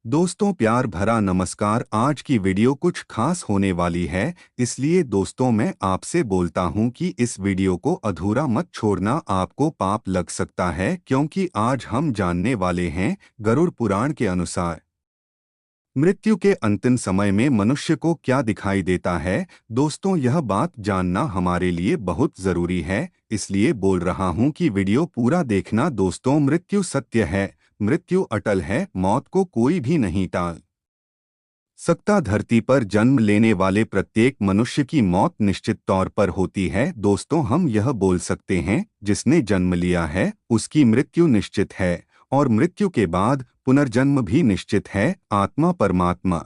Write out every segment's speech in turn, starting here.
दोस्तों प्यार भरा नमस्कार। आज की वीडियो कुछ खास होने वाली है, इसलिए दोस्तों मैं आपसे बोलता हूं कि इस वीडियो को अधूरा मत छोड़ना, आपको पाप लग सकता है। क्योंकि आज हम जानने वाले हैं गरुड़ पुराण के अनुसार मृत्यु के अंतिम समय में मनुष्य को क्या दिखाई देता है। दोस्तों यह बात जानना हमारे लिए बहुत जरूरी है, इसलिए बोल रहा हूं कि वीडियो पूरा देखना। दोस्तों मृत्यु सत्य है, मृत्यु अटल है, मौत को कोई भी नहीं टाल सकता। धरती पर जन्म लेने वाले प्रत्येक मनुष्य की मौत निश्चित तौर पर होती है। दोस्तों हम यह बोल सकते हैं जिसने जन्म लिया है उसकी मृत्यु निश्चित है, और मृत्यु के बाद पुनर्जन्म भी निश्चित है। आत्मा परमात्मा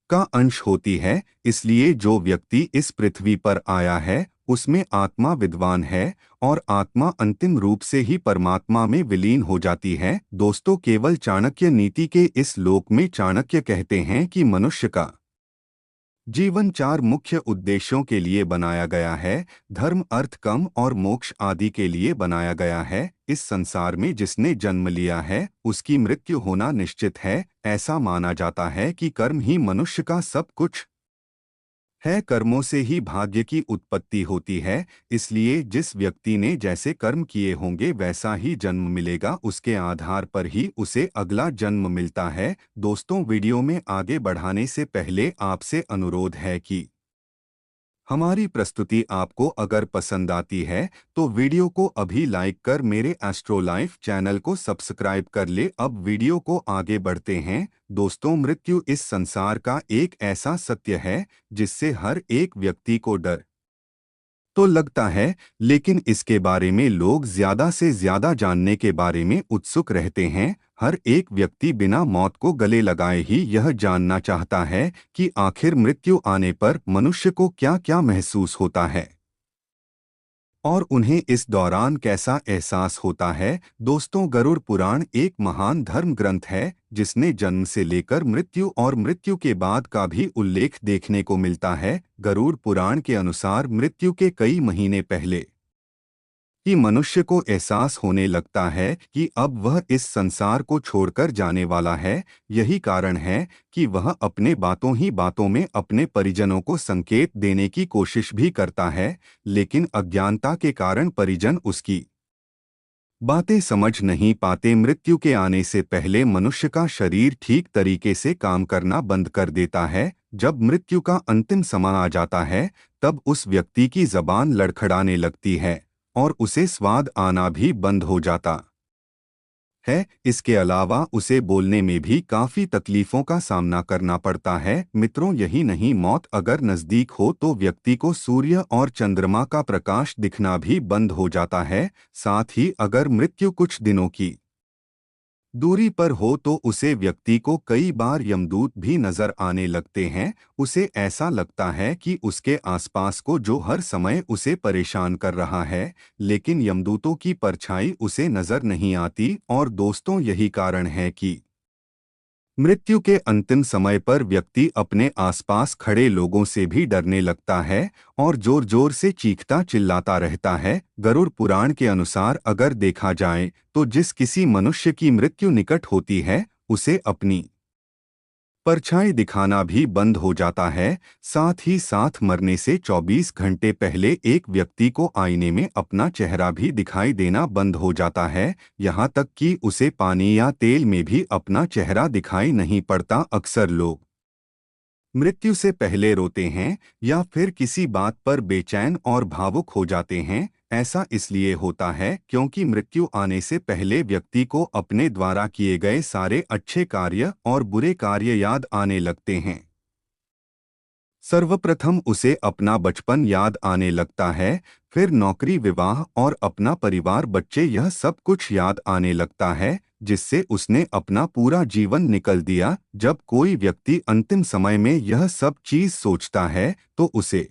का अंश होती है, इसलिए जो व्यक्ति इस पृथ्वी पर आया है उसमें आत्मा विद्वान है, और आत्मा अंतिम रूप से ही परमात्मा में विलीन हो जाती है। दोस्तों केवल चाणक्य नीति के इस लोक में चाणक्य कहते हैं कि मनुष्य का जीवन चार मुख्य उद्देश्यों के लिए बनाया गया है। धर्म, अर्थ, काम और मोक्ष आदि के लिए बनाया गया है। इस संसार में जिसने जन्म लिया है उसकी मृत्यु होना निश्चित है। ऐसा माना जाता है कि कर्म ही मनुष्य का सब कुछ है, कर्मों से ही भाग्य की उत्पत्ति होती है। इसलिए जिस व्यक्ति ने जैसे कर्म किए होंगे वैसा ही जन्म मिलेगा, उसके आधार पर ही उसे अगला जन्म मिलता है। दोस्तों वीडियो में आगे बढ़ाने से पहले आपसे अनुरोध है कि हमारी प्रस्तुति आपको अगर पसंद आती है तो वीडियो को अभी लाइक कर मेरे एस्ट्रो लाइफ चैनल को सब्सक्राइब कर ले। अब वीडियो को आगे बढ़ते हैं। दोस्तों मृत्यु इस संसार का एक ऐसा सत्य है जिससे हर एक व्यक्ति को डर तो लगता है, लेकिन इसके बारे में लोग ज्यादा से ज्यादा जानने के बारे में उत्सुक रहते हैं। हर एक व्यक्ति बिना मौत को गले लगाए ही यह जानना चाहता है कि आखिर मृत्यु आने पर मनुष्य को क्या क्या महसूस होता है और उन्हें इस दौरान कैसा एहसास होता है। दोस्तों गरुड़ पुराण एक महान धर्म ग्रंथ है जिसने जन्म से लेकर मृत्यु और मृत्यु के बाद का भी उल्लेख देखने को मिलता है। गरुड़ पुराण के अनुसार मृत्यु के कई महीने पहले कि मनुष्य को एहसास होने लगता है कि अब वह इस संसार को छोड़कर जाने वाला है। यही कारण है कि वह अपने बातों ही बातों में अपने परिजनों को संकेत देने की कोशिश भी करता है, लेकिन अज्ञानता के कारण परिजन उसकी बातें समझ नहीं पाते। मृत्यु के आने से पहले मनुष्य का शरीर ठीक तरीके से काम करना बंद कर देता है। जब मृत्यु का अंतिम समय आ जाता है तब उस व्यक्ति की जबान लड़खड़ाने लगती है और उसे स्वाद आना भी बंद हो जाता है। इसके अलावा उसे बोलने में भी काफी तकलीफों का सामना करना पड़ता है। मित्रों यही नहीं, मौत अगर नजदीक हो तो व्यक्ति को सूर्य और चंद्रमा का प्रकाश दिखना भी बंद हो जाता है। साथ ही अगर मृत्यु कुछ दिनों की दूरी पर हो तो उसे व्यक्ति को कई बार यमदूत भी नजर आने लगते हैं। उसे ऐसा लगता है कि उसके आसपास को जो हर समय उसे परेशान कर रहा है, लेकिन यमदूतों की परछाई उसे नजर नहीं आती। और दोस्तों यही कारण है कि मृत्यु के अंतिम समय पर व्यक्ति अपने आसपास खड़े लोगों से भी डरने लगता है और जोर जोर से चीखता चिल्लाता रहता है। गरुड़ पुराण के अनुसार अगर देखा जाए तो जिस किसी मनुष्य की मृत्यु निकट होती है उसे अपनी परछाई दिखाना भी बंद हो जाता है। साथ ही साथ मरने से 24 घंटे पहले एक व्यक्ति को आईने में अपना चेहरा भी दिखाई देना बंद हो जाता है। यहाँ तक कि उसे पानी या तेल में भी अपना चेहरा दिखाई नहीं पड़ता। अक्सर लोग मृत्यु से पहले रोते हैं या फिर किसी बात पर बेचैन और भावुक हो जाते हैं। ऐसा इसलिए होता है क्योंकि मृत्यु आने से पहले व्यक्ति को अपने द्वारा किए गए सारे अच्छे कार्य और बुरे कार्य याद आने लगते हैं। सर्वप्रथम उसे अपना बचपन याद आने लगता है, फिर नौकरी, विवाह और अपना परिवार, बच्चे, यह सब कुछ याद आने लगता है जिससे उसने अपना पूरा जीवन निकल दिया। जब कोई व्यक्ति अंतिम समय में यह सब चीज सोचता है तो उसे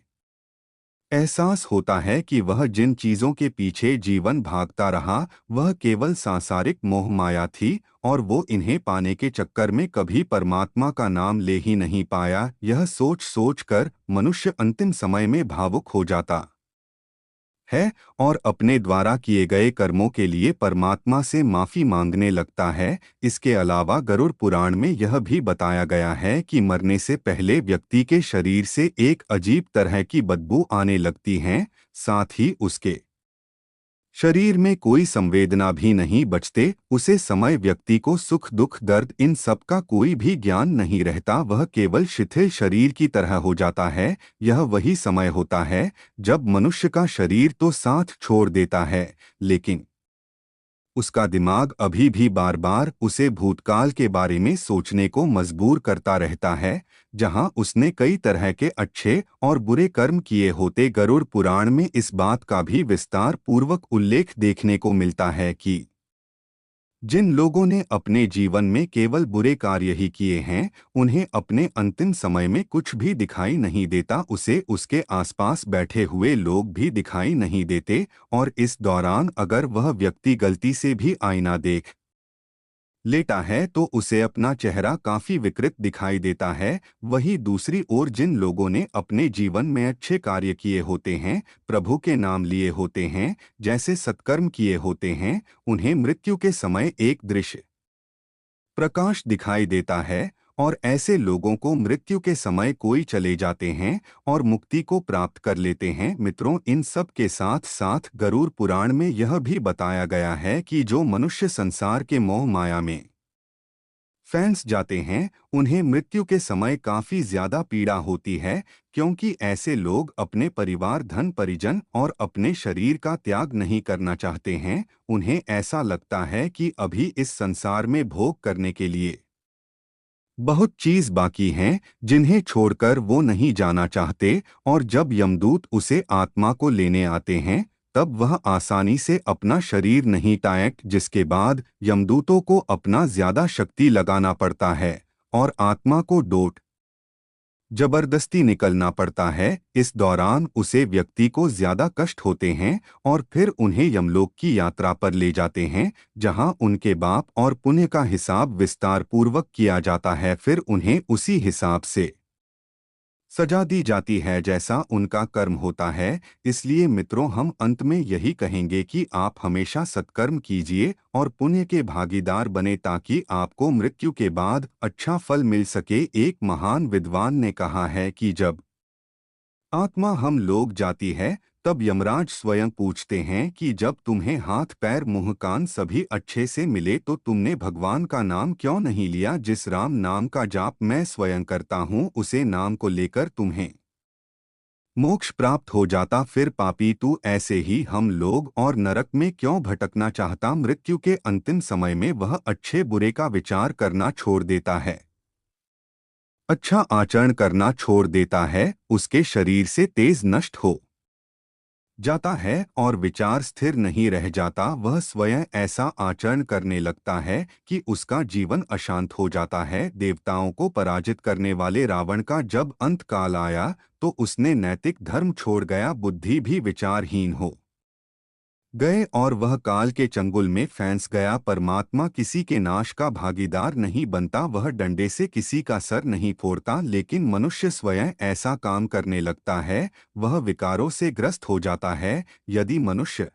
एहसास होता है कि वह जिन चीजों के पीछे जीवन भागता रहा वह केवल सांसारिक मोह माया थी, और वो इन्हें पाने के चक्कर में कभी परमात्मा का नाम ले ही नहीं पाया। यह सोच सोच कर मनुष्य अंतिम समय में भावुक हो जाता है और अपने द्वारा किए गए कर्मों के लिए परमात्मा से माफी मांगने लगता है। इसके अलावा गरुड़ पुराण में यह भी बताया गया है कि मरने से पहले व्यक्ति के शरीर से एक अजीब तरह की बदबू आने लगती है, साथ ही उसके शरीर में कोई संवेदना भी नहीं बचते। उसे समय व्यक्ति को सुख दुख दर्द इन सब का कोई भी ज्ञान नहीं रहता, वह केवल शिथिल शरीर की तरह हो जाता है। यह वही समय होता है जब मनुष्य का शरीर तो साथ छोड़ देता है, लेकिन उसका दिमाग अभी भी बार बार उसे भूतकाल के बारे में सोचने को मजबूर करता रहता है, जहां उसने कई तरह के अच्छे और बुरे कर्म किए होते। गरुड़ पुराण में इस बात का भी विस्तार पूर्वक उल्लेख देखने को मिलता है कि जिन लोगों ने अपने जीवन में केवल बुरे कार्य ही किए हैं, उन्हें अपने अंतिम समय में कुछ भी दिखाई नहीं देता, उसे उसके आसपास बैठे हुए लोग भी दिखाई नहीं देते। और इस दौरान अगर वह व्यक्ति गलती से भी आईना देख लेता है तो उसे अपना चेहरा काफी विकृत दिखाई देता है। वहीं दूसरी ओर जिन लोगों ने अपने जीवन में अच्छे कार्य किए होते हैं, प्रभु के नाम लिए होते हैं, जैसे सत्कर्म किए होते हैं, उन्हें मृत्यु के समय एक दृश्य प्रकाश दिखाई देता है। और ऐसे लोगों को मृत्यु के समय कोई चले जाते हैं और मुक्ति को प्राप्त कर लेते हैं। मित्रों, इन सब के साथ साथ गरुड़ पुराण में यह भी बताया गया है कि जो मनुष्य संसार के मोह माया में फंस जाते हैं, उन्हें मृत्यु के समय काफी ज्यादा पीड़ा होती है, क्योंकि ऐसे लोग अपने परिवार, धन, परिजन और अपने शरीर का त्याग नहीं करना चाहते हैं। उन्हें ऐसा लगता है कि अभी इस संसार में भोग करने के लिए बहुत चीज बाकी हैं, जिन्हें छोड़कर वो नहीं जाना चाहते। और जब यमदूत उसे आत्मा को लेने आते हैं, तब वह आसानी से अपना शरीर नहीं टाएक, जिसके बाद यमदूतों को अपना ज्यादा शक्ति लगाना पड़ता है और आत्मा को डोट जबरदस्ती निकलना पड़ता है। इस दौरान उसे व्यक्ति को ज्यादा कष्ट होते हैं और फिर उन्हें यमलोक की यात्रा पर ले जाते हैं, जहां उनके पाप और पुण्य का हिसाब विस्तार पूर्वक किया जाता है। फिर उन्हें उसी हिसाब से सजा दी जाती है जैसा उनका कर्म होता है। इसलिए मित्रों, हम अंत में यही कहेंगे कि आप हमेशा सत्कर्म कीजिए और पुण्य के भागीदार बने, ताकि आपको मृत्यु के बाद अच्छा फल मिल सके। एक महान विद्वान ने कहा है कि जब आत्मा हम लोग जाती है, तब यमराज स्वयं पूछते हैं कि जब तुम्हें हाथ पैर मुंह कान सभी अच्छे से मिले तो तुमने भगवान का नाम क्यों नहीं लिया। जिस राम नाम का जाप मैं स्वयं करता हूँ, उसे नाम को लेकर तुम्हें मोक्ष प्राप्त हो जाता। फिर पापी तू, ऐसे ही हम लोग और नरक में क्यों भटकना चाहता। मृत्यु के अंतिम समय में वह अच्छे बुरे का विचार करना छोड़ देता है, अच्छा आचरण करना छोड़ देता है, उसके शरीर से तेज नष्ट हो जाता है और विचार स्थिर नहीं रह जाता। वह स्वयं ऐसा आचरण करने लगता है कि उसका जीवन अशांत हो जाता है। देवताओं को पराजित करने वाले रावण का जब अंत काल आया, तो उसने नैतिक धर्म छोड़ गया, बुद्धि भी विचारहीन हो गए और वह काल के चंगुल में फंस गया। परमात्मा किसी के नाश का भागीदार नहीं बनता, वह डंडे से किसी का सर नहीं फोड़ता, लेकिन मनुष्य स्वयं ऐसा काम करने लगता है। वह विकारों से ग्रस्त हो जाता है। यदि मनुष्य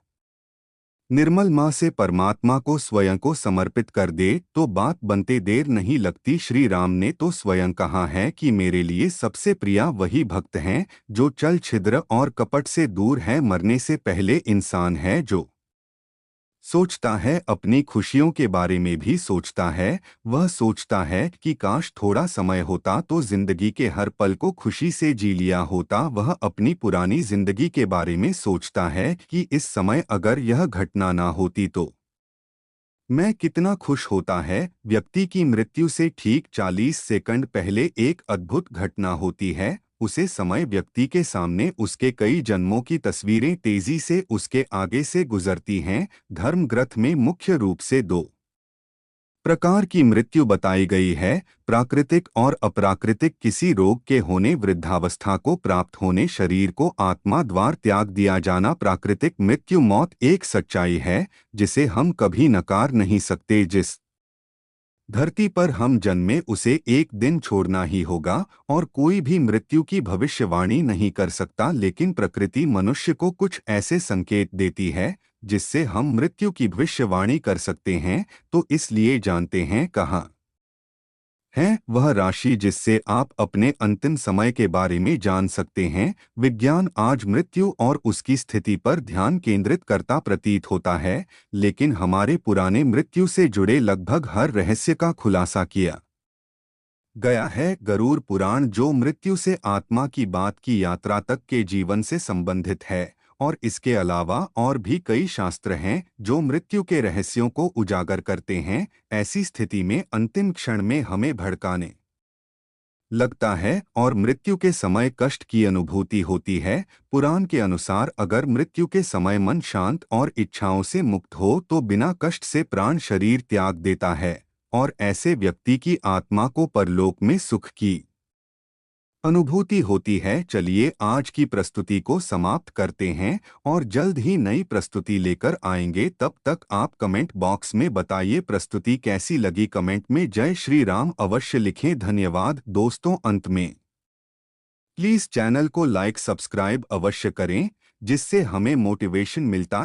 निर्मल माँ से परमात्मा को स्वयं को समर्पित कर दे तो बात बनते देर नहीं लगती। श्री राम ने तो स्वयं कहा है कि मेरे लिए सबसे प्रिया वही भक्त हैं जो छल छिद्र और कपट से दूर है। मरने से पहले इंसान है जो सोचता है, अपनी खुशियों के बारे में भी सोचता है। वह सोचता है कि काश थोड़ा समय होता तो जिंदगी के हर पल को खुशी से जी लिया होता। वह अपनी पुरानी जिंदगी के बारे में सोचता है कि इस समय अगर यह घटना ना होती तो मैं कितना खुश होता है। व्यक्ति की मृत्यु से ठीक 40 सेकंड पहले एक अद्भुत घटना होती है। उसे समय व्यक्ति के सामने उसके कई जन्मों की तस्वीरें तेजी से उसके आगे से गुजरती हैं। धर्म ग्रंथ में मुख्य रूप से दो प्रकार की मृत्यु बताई गई है, प्राकृतिक और अप्राकृतिक। किसी रोग के होने, वृद्धावस्था को प्राप्त होने, शरीर को आत्मा द्वार त्याग दिया जाना। प्राकृतिक मृत्यु मौत एक सच्चाई है जिसे हम कभी नकार नहीं सकते। जिस धरती पर हम जन्मे उसे एक दिन छोड़ना ही होगा और कोई भी मृत्यु की भविष्यवाणी नहीं कर सकता, लेकिन प्रकृति मनुष्य को कुछ ऐसे संकेत देती है जिससे हम मृत्यु की भविष्यवाणी कर सकते हैं। तो इसलिए जानते हैं कहाँ है वह राशि जिससे आप अपने अंतिम समय के बारे में जान सकते हैं। विज्ञान आज मृत्यु और उसकी स्थिति पर ध्यान केंद्रित करता प्रतीत होता है, लेकिन हमारे पुराने मृत्यु से जुड़े लगभग हर रहस्य का खुलासा किया गया है। गरुड़ पुराण, जो मृत्यु से आत्मा की बात की यात्रा तक के जीवन से संबंधित है, और इसके अलावा और भी कई शास्त्र हैं जो मृत्यु के रहस्यों को उजागर करते हैं। ऐसी स्थिति में अंतिम क्षण में हमें भड़काने लगता है और मृत्यु के समय कष्ट की अनुभूति होती है। पुराण के अनुसार अगर मृत्यु के समय मन शांत और इच्छाओं से मुक्त हो तो बिना कष्ट से प्राण शरीर त्याग देता है, और ऐसे व्यक्ति की आत्मा को परलोक में सुख की अनुभूति होती है। चलिए आज की प्रस्तुति को समाप्त करते हैं और जल्द ही नई प्रस्तुति लेकर आएंगे। तब तक आप कमेंट बॉक्स में बताइए प्रस्तुति कैसी लगी। कमेंट में जय श्री राम अवश्य लिखें। धन्यवाद दोस्तों। अंत में प्लीज चैनल को लाइक सब्सक्राइब अवश्य करें, जिससे हमें मोटिवेशन मिलता